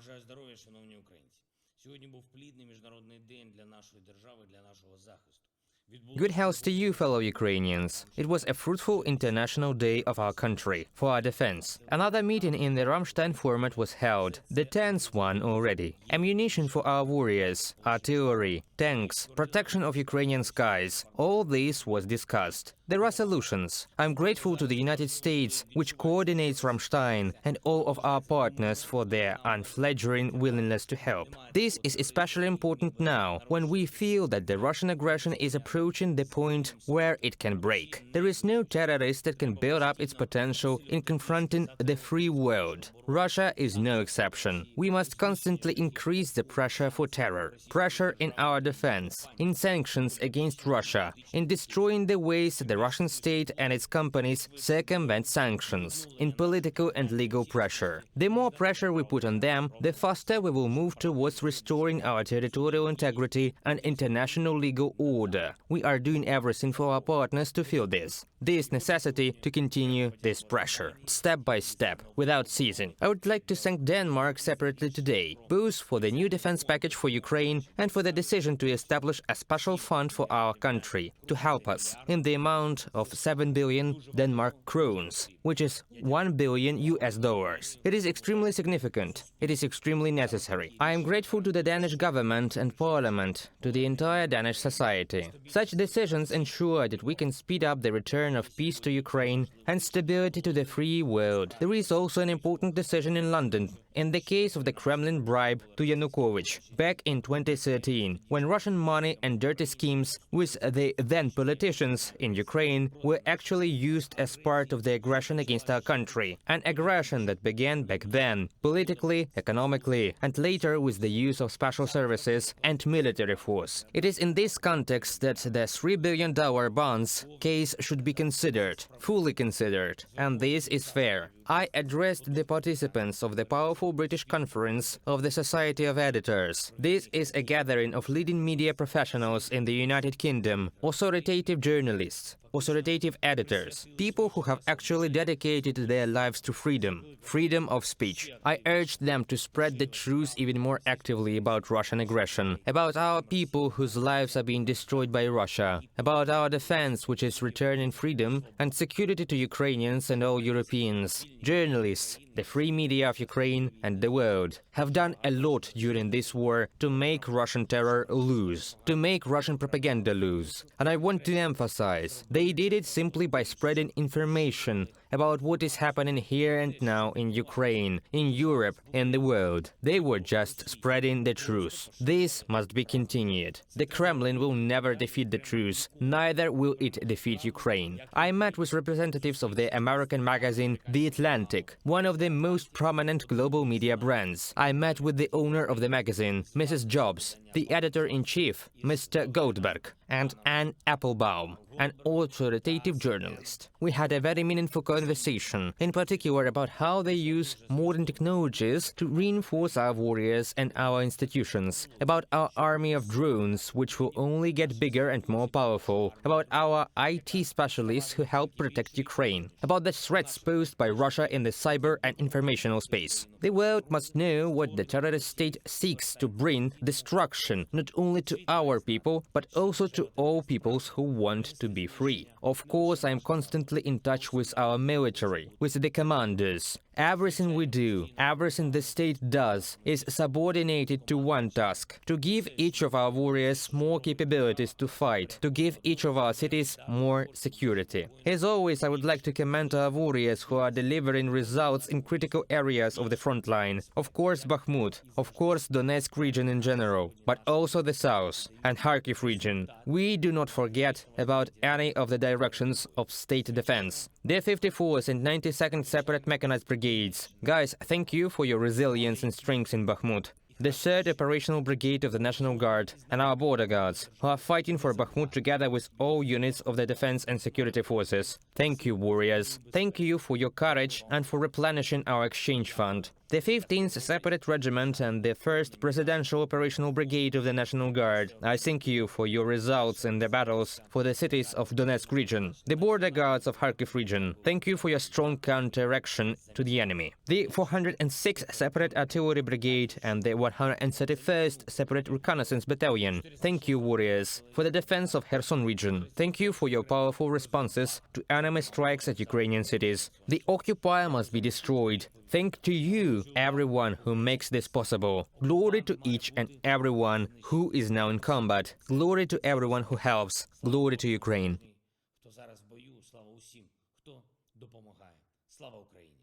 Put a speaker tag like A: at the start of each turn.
A: Бажаю здоров'я, шановні українці. Сьогодні був плідний міжнародний день для нашої держави, для нашого захисту.
B: Good health to you, fellow Ukrainians. It was a fruitful international day of our country, for our defense. Another meeting in the Ramstein format was held, the 10th one already. Ammunition for our warriors, artillery, tanks, protection of Ukrainian skies, all this was discussed. There are solutions. I'm grateful to the United States, which coordinates Ramstein, and all of our partners for their unfledgling willingness to help. This is especially important now, when we feel that the Russian aggression is approaching the point where it can break. There is no terrorist that can build up its potential in confronting the free world. Russia is no exception. We must constantly increase the pressure for terror, pressure in our defense, in sanctions against Russia, in destroying the ways the Russian state and its companies circumvent sanctions, in political and legal pressure. The more pressure we put on them, the faster we will move towards restoring our territorial integrity and international legal order. We are doing everything for our partners to feel this necessity to continue this pressure, step by step, without ceasing. I would like to thank Denmark separately today, both for the new defense package for Ukraine and for the decision to establish a special fund for our country to help us in the amount of 7 billion Denmark krones, which is $1 billion US. It is extremely significant. It is extremely necessary. I am grateful to the Danish government and parliament, to the entire Danish society. Such decisions ensure that we can speed up the return of peace to Ukraine and stability to the free world. There is also an important decision in London in the case of the Kremlin bribe to Yanukovych back in 2013, when Russian money and dirty schemes with the then politicians in Ukraine were actually used as part of the aggression against our country, an aggression that began back then, politically, economically, and later with the use of special services and military force. It is in this context that the $3 billion bonds case should be considered, fully considered, and this is fair. I addressed the participants of the powerful British Conference of the Society of Editors. This is a gathering of leading media professionals in the United Kingdom, authoritative journalists, authoritative editors, people who have actually dedicated their lives to freedom of speech. I urged them to spread the truth even more actively about Russian aggression, about our people whose lives are being destroyed by Russia, about our defense, which is returning freedom and security to Ukrainians and all Europeans. Journalists, the free media of Ukraine and the world have done a lot during this war to make Russian terror lose, to make Russian propaganda lose. And I want to emphasize, they did it simply by spreading information about what is happening here and now in Ukraine, in Europe, in the world. They were just spreading the truth. This must be continued. The Kremlin will never defeat the truth, neither will it defeat Ukraine. I met with representatives of the American magazine The Atlantic, one of the most prominent global media brands. I met with the owner of the magazine, Mrs. Jobs, the editor-in-chief, Mr. Goldberg, and Anne Applebaum, an authoritative journalist. We had a very meaningful conversation, in particular about how they use modern technologies to reinforce our warriors and our institutions, about our army of drones, which will only get bigger and more powerful, about our IT specialists who help protect Ukraine, about the threats posed by Russia in the cyber and informational space. The world must know what the terrorist state seeks to bring destruction not only to our people, but also to all peoples who want to be free. Of course, I am constantly in touch with our military, with the commanders. Everything we do, everything the state does, is subordinated to one task: to give each of our warriors more capabilities to fight, to give each of our cities more security. As always, I would like to commend our warriors who are delivering results in critical areas of the front line. Of course, Bakhmut, of course, Donetsk region in general, but also the south and Kharkiv region. We do not forget about any of the directions of state defense. The 54th and 92nd Separate Mechanized Brigades. Guys, thank you for your resilience and strength in Bakhmut. The 3rd Operational Brigade of the National Guard and our border guards, who are fighting for Bakhmut together with all units of the defense and security forces. Thank you, warriors. Thank you for your courage and for replenishing our exchange fund. the 15th Separate Regiment and the 1st Presidential Operational Brigade of the National Guard. I thank you for your results in the battles for the cities of Donetsk region, the border guards of Kharkiv region. Thank you for your strong counteraction to the enemy. The 406th Separate Artillery Brigade and the 131st Separate Reconnaissance Battalion. Thank you, warriors, for the defense of Kherson region. Thank you for your powerful responses to enemy strikes at Ukrainian cities. The occupier must be destroyed. Thank to you, everyone who makes this possible. Glory to each and everyone who is now in combat. Glory to everyone who helps. Glory to Ukraine.
A: Хто зараз в бою, слава усім, хто допомагає. Слава Україні!